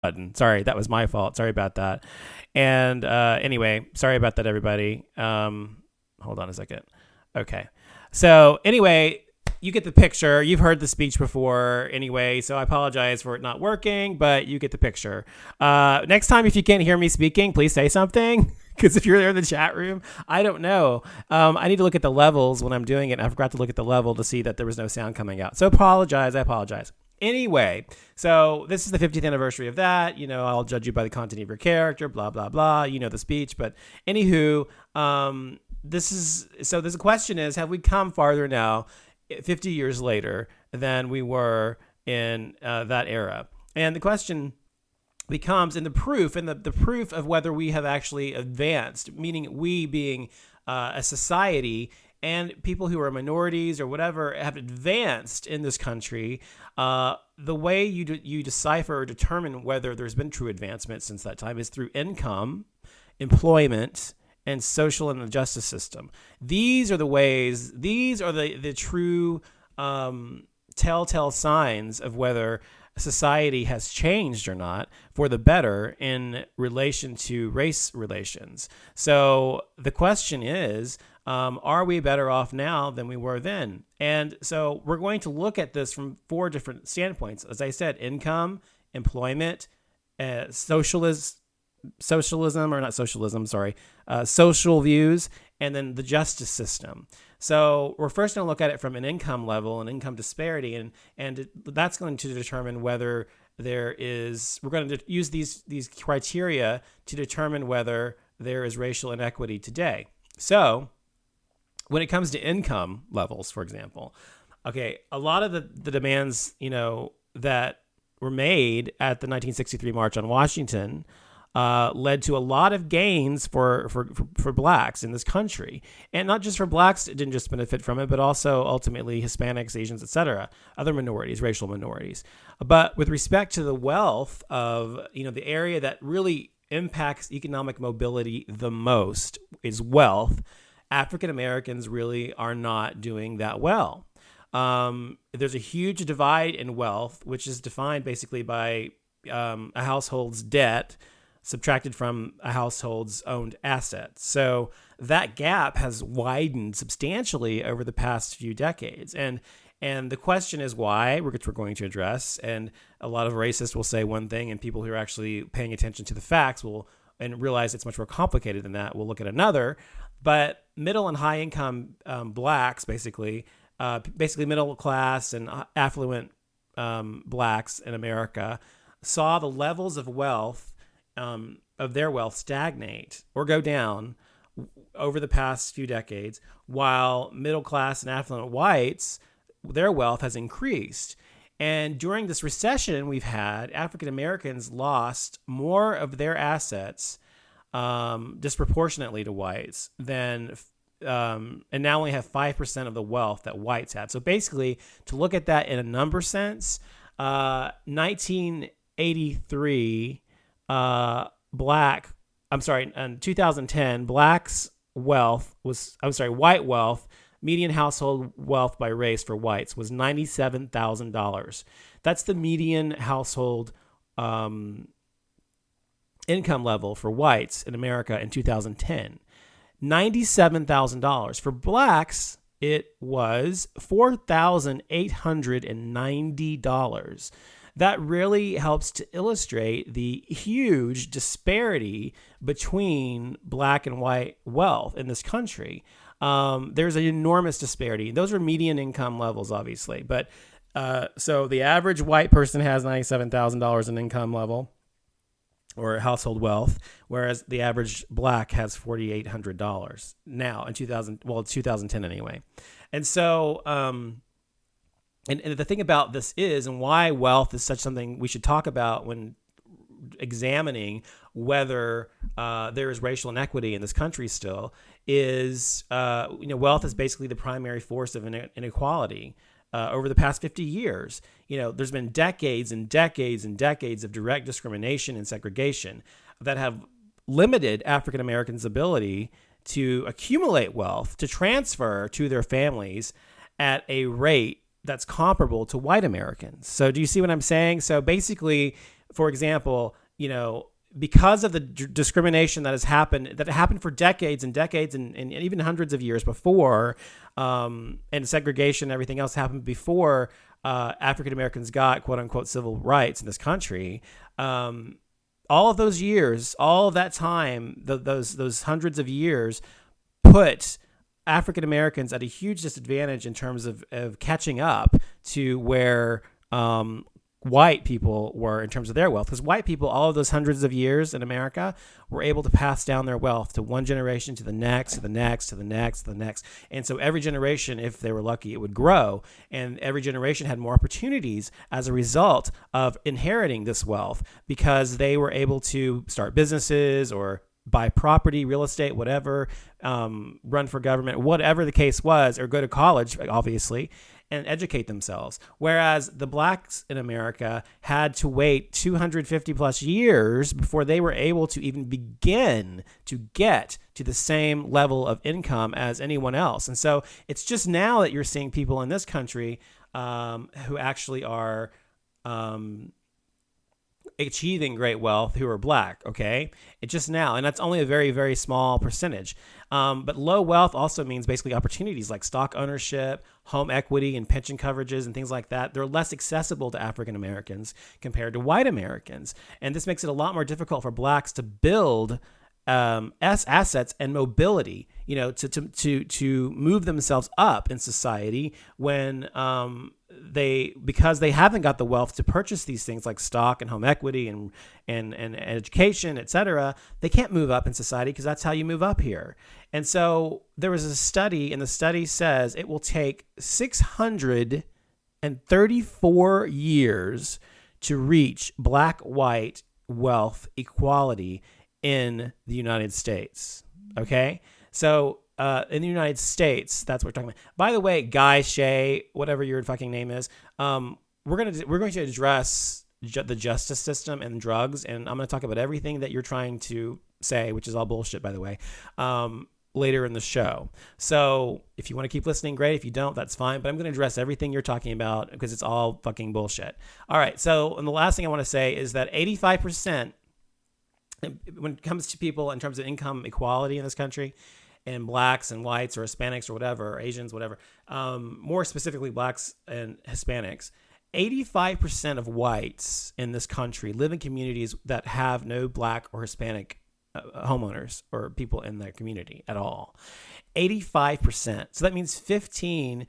button. Sorry, that was my fault. Sorry about that. And anyway, sorry about that, everybody. Hold on a second. Okay. So anyway, you get the picture. You've heard the speech before anyway, so I apologize for it not working, but you get the picture. Next time, if you can't hear me speaking, please say something. Because if you're there in the chat room, I don't know. I need to look at the levels when I'm doing it. And I forgot to look at the level to see that there was no sound coming out. So I apologize. Anyway, so this is the 50th anniversary of that. You know, I'll judge you by the content of your character, blah, blah, blah. You know the speech. But anywho, the question is, have we come farther now, 50 years later, than we were in that era? And the question becomes, and the proof of whether we have actually advanced, meaning we being a society and people who are minorities or whatever have advanced in this country, the way you decipher or determine whether there's been true advancement since that time is through income, employment, and social and the justice system. These are the ways, these are the true telltale signs of whether society has changed or not for the better in relation to race relations. So the question is, are we better off now than we were then? And so we're going to look at this from 4 different standpoints. As I said, income, employment, socialism, or not socialism, sorry, social views, and then the justice system. So we're first going to look at it from an income level and income disparity, and that's going to determine whether we're going to use these criteria to determine whether there is racial inequity today. So when it comes to income levels, for example, okay, a lot of the demands, that were made at the 1963 March on Washington led to a lot of gains for blacks in this country. And not just for blacks, it didn't just benefit from it, but also ultimately Hispanics, Asians, etc., other minorities, racial minorities. But with respect to the wealth of, the area that really impacts economic mobility the most is wealth. African Americans really are not doing that well. There's a huge divide in wealth, which is defined basically by a household's debt subtracted from a household's owned assets. So that gap has widened substantially over the past few decades. And the question is why, which we're going to address. And a lot of racists will say one thing, and people who are actually paying attention to the facts will and realize it's much more complicated than that. We'll look at another. But middle and high income blacks, basically middle class and affluent blacks in America, saw the levels of wealth of their wealth stagnate or go down over the past few decades, while middle class and affluent whites, their wealth has increased. And during this recession we've had, African Americans lost more of their assets disproportionately to whites than and now only have 5% of the wealth that whites had. So basically, to look at that in a number sense, 1983 in 2010, white wealth, median household wealth by race for whites was $97,000. That's the median household income level for whites in America in 2010. $97,000. For blacks, it was $4,890. That really helps to illustrate the huge disparity between black and white wealth in this country. There's an enormous disparity. Those are median income levels, obviously. But so the average white person has $97,000 in income level or household wealth, whereas the average black has $4,800 now in 2010 anyway. And so, and the thing about this is, and why wealth is such something we should talk about when examining whether there is racial inequity in this country still, is wealth is basically the primary force of inequality. Over the past 50 years, there's been decades and decades and decades of direct discrimination and segregation that have limited African Americans' ability to accumulate wealth, to transfer to their families at a rate that's comparable to white Americans. So do you see what I'm saying? So basically, for example, because of the discrimination that happened for decades and decades and even hundreds of years before, and segregation and everything else happened before African Americans got quote unquote civil rights in this country. All of those years, all of that time, those hundreds of years put African Americans at a huge disadvantage in terms of catching up to where white people were in terms of their wealth. Because white people, all of those hundreds of years in America, were able to pass down their wealth to one generation, to the next, to the next, to the next, to the next. And so every generation, if they were lucky, it would grow. And every generation had more opportunities as a result of inheriting this wealth, because they were able to start businesses or buy property, real estate, whatever, run for government, whatever the case was, or go to college, obviously, and educate themselves. Whereas the blacks in America had to wait 250 plus years before they were able to even begin to get to the same level of income as anyone else. And so it's just now that you're seeing people in this country who actually are achieving great wealth who are black, okay? It's just now, and that's only a very, very small percentage. But low wealth also means basically opportunities like stock ownership, home equity, and pension coverages and things like that. They're less accessible to African Americans compared to white Americans. And this makes it a lot more difficult for blacks to build assets and mobility, to move themselves up in society when because they haven't got the wealth to purchase these things like stock and home equity and education, etc. They can't move up in society because that's how you move up here. And so there was a study, and the study says it will take 634 years to reach black-white wealth equality in the United States. Okay? So in the United States, that's what we're talking about. By the way, Guy Shay, whatever your fucking name is, we're going to address the justice system and drugs, and I'm going to talk about everything that you're trying to say, which is all bullshit, by the way, later in the show. So if you want to keep listening, great. If you don't, that's fine. But I'm going to address everything you're talking about because it's all fucking bullshit. All right. So, and the last thing I want to say is that 85%, when it comes to people in terms of income equality in this country, and blacks and whites or Hispanics or whatever, or Asians, whatever, more specifically blacks and Hispanics, 85% of whites in this country live in communities that have no black or Hispanic homeowners or people in their community at all. 85%. So that means 15%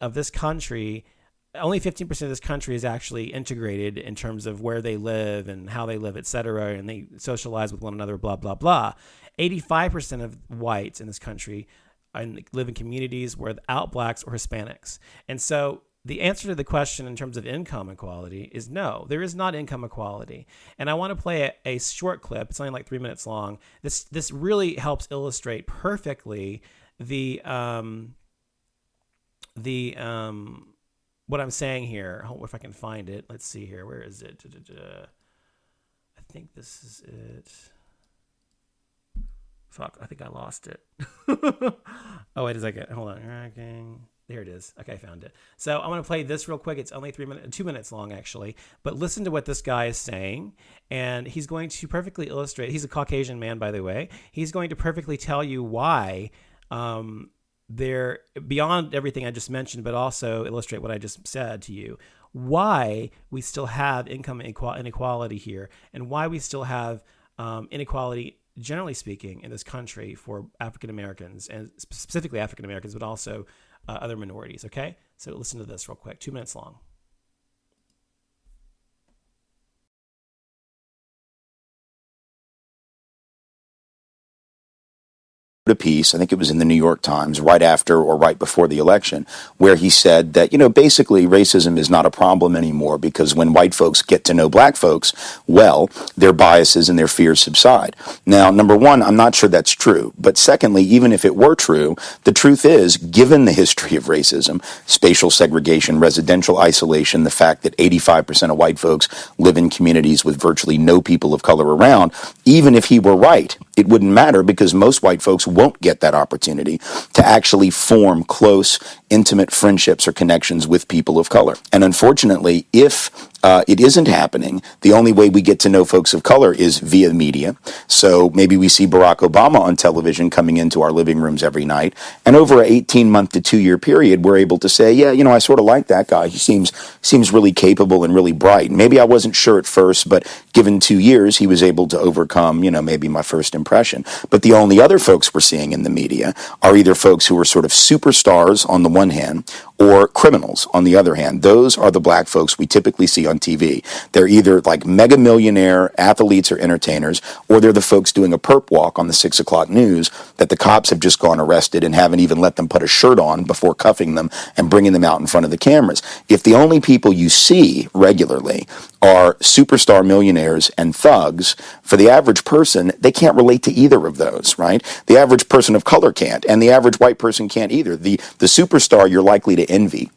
of this country, only 15% of this country is actually integrated in terms of where they live and how they live, et cetera, and they socialize with one another, blah, blah, blah. 85% of whites in this country live in communities without blacks or Hispanics. And so the answer to the question in terms of income equality is no, there is not income equality. And I want to play a short clip. It's only like 3 minutes long. This really helps illustrate perfectly the what I'm saying here. If I can find it. Let's see here. Where is it? I think this is it. Fuck, I think I lost it. Oh, wait a second. Hold on. There it is. Okay, I found it. So I'm going to play this real quick. It's only 2 minutes long, actually. But listen to what this guy is saying. And he's going to perfectly illustrate. He's a Caucasian man, by the way. He's going to perfectly tell you why they're beyond everything I just mentioned, but also illustrate what I just said to you, why we still have income inequality here and why we still have inequality, generally speaking, in this country for African Americans, and specifically African Americans, but also other minorities. Okay, so listen to this real quick, 2 minutes long. A piece, I think it was in the New York Times, right after or right before the election, where he said that, basically racism is not a problem anymore because when white folks get to know black folks, well, their biases and their fears subside. Now, number one, I'm not sure that's true. But secondly, even if it were true, the truth is, given the history of racism, spatial segregation, residential isolation, the fact that 85% of white folks live in communities with virtually no people of color around, even if he were right, it wouldn't matter because most white folks won't get that opportunity to actually form close, intimate friendships or connections with people of color. And unfortunately, if It isn't happening. The only way we get to know folks of color is via media. So maybe we see Barack Obama on television coming into our living rooms every night. And over an 18-month to 2-year period, we're able to say, yeah, I sort of like that guy. He seems really capable and really bright. Maybe I wasn't sure at first, but given 2 years, he was able to overcome, maybe my first impression. But the only other folks we're seeing in the media are either folks who are sort of superstars on the one hand or criminals on the other hand. Those are the black folks we typically see on TV. They're either like mega millionaire athletes or entertainers, or they're the folks doing a perp walk on the 6 o'clock news that the cops have just gone arrested and haven't even let them put a shirt on before cuffing them and bringing them out in front of the cameras. If the only people you see regularly are superstar millionaires and thugs, for the average person, they can't relate to either of those, right? The average person of color can't, and the average white person can't either. The superstar you're likely to envy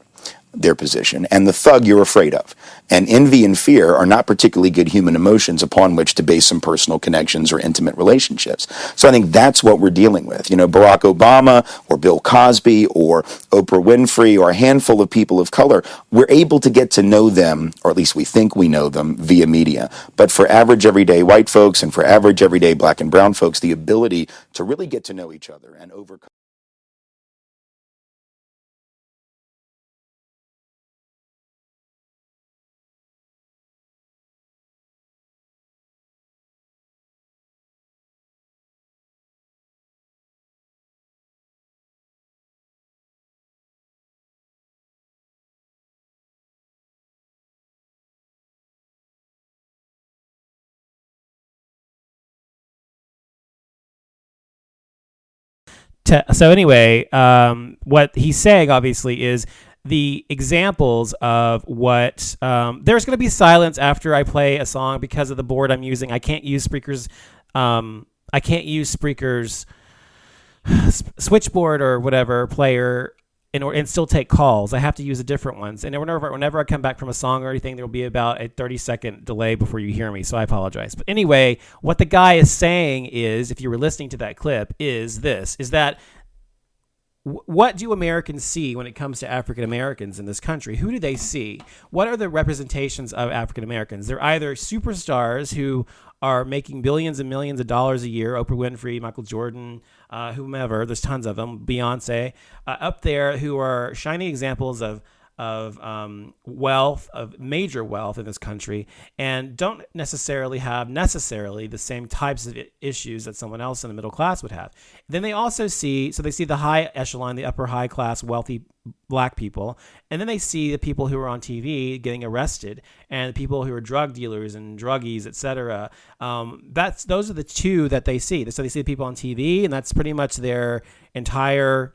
their position, and the thug you're afraid of. And envy and fear are not particularly good human emotions upon which to base some personal connections or intimate relationships. So I think that's what we're dealing with. Barack Obama or Bill Cosby or Oprah Winfrey or a handful of people of color, we're able to get to know them, or at least we think we know them, via media. But for average everyday white folks and for average everyday black and brown folks, the ability to really get to know each other and overcome So anyway, what he's saying obviously is the examples of what there's going to be silence after I play a song because of the board I'm using. I can't use Spreaker's switchboard or whatever player and still take calls. I have to use the different ones. And whenever I come back from a song or anything, there will be about a 30-second delay before you hear me. So I apologize. But anyway, what the guy is saying is, if you were listening to that clip, is that what do Americans see when it comes to African Americans in this country? Who do they see? What are the representations of African Americans? They're either superstars who are making billions and millions of dollars a year, Oprah Winfrey, Michael Jordan, whomever, there's tons of them, Beyonce, up there, who are shining examples of wealth, of major wealth in this country, and don't necessarily have the same types of issues that someone else in the middle class would have. Then they also see the high echelon, the upper high class, wealthy black people, and then they see the people who are on TV getting arrested, and the people who are drug dealers and druggies, etc. Those are the two that they see. So they see the people on TV, and that's pretty much their entire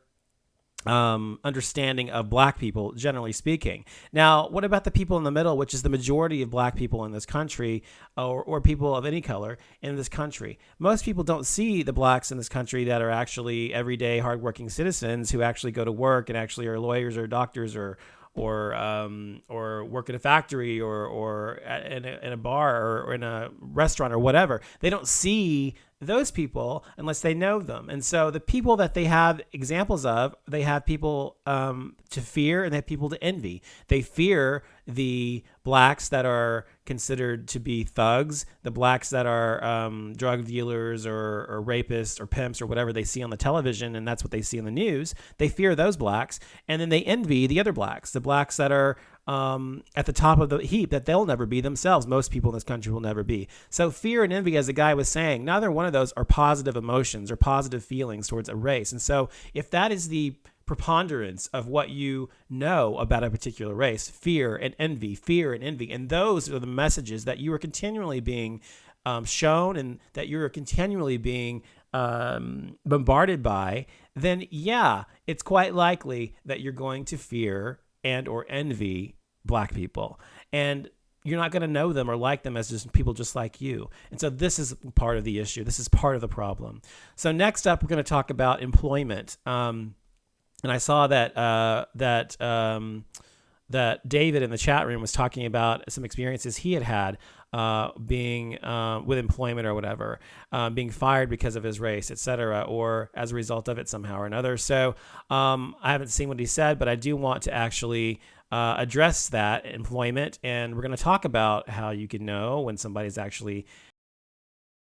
understanding of black people, generally speaking. Now, what about the people in the middle, which is the majority of black people in this country, or people of any color in this country? Most people don't see the blacks in this country that are actually everyday hardworking citizens who actually go to work and actually are lawyers or doctors or work at a factory or in a bar or in a restaurant or whatever. They don't see those people unless they know them. And so the people that they have examples of, they have people to fear and they have people to envy. They fear the blacks that are considered to be thugs, the blacks that are drug dealers or rapists or pimps or whatever they see on the television, and that's what they see in the news. They fear those blacks, and then they envy the other blacks, the blacks that are at the top of the heap, that they'll never be themselves. Most people in this country will never be. So fear and envy, as the guy was saying, neither one of those are positive emotions or positive feelings towards a race. And so if that is the preponderance of what you know about a particular race, fear and envy, and those are the messages that you are continually being shown and that you're continually being bombarded by, then yeah, it's quite likely that you're going to fear and or envy black people. And you're not going to know them or like them as just people just like you. And so this is part of the issue. This is part of the problem. So next up, we're going to talk about employment. And I saw that David in the chat room was talking about some experiences he had being with employment or whatever, being fired because of his race, etc., or as a result of it somehow or another. So I haven't seen what he said, but I do want to actually address that employment, and we're going to talk about how you can know when somebody's actually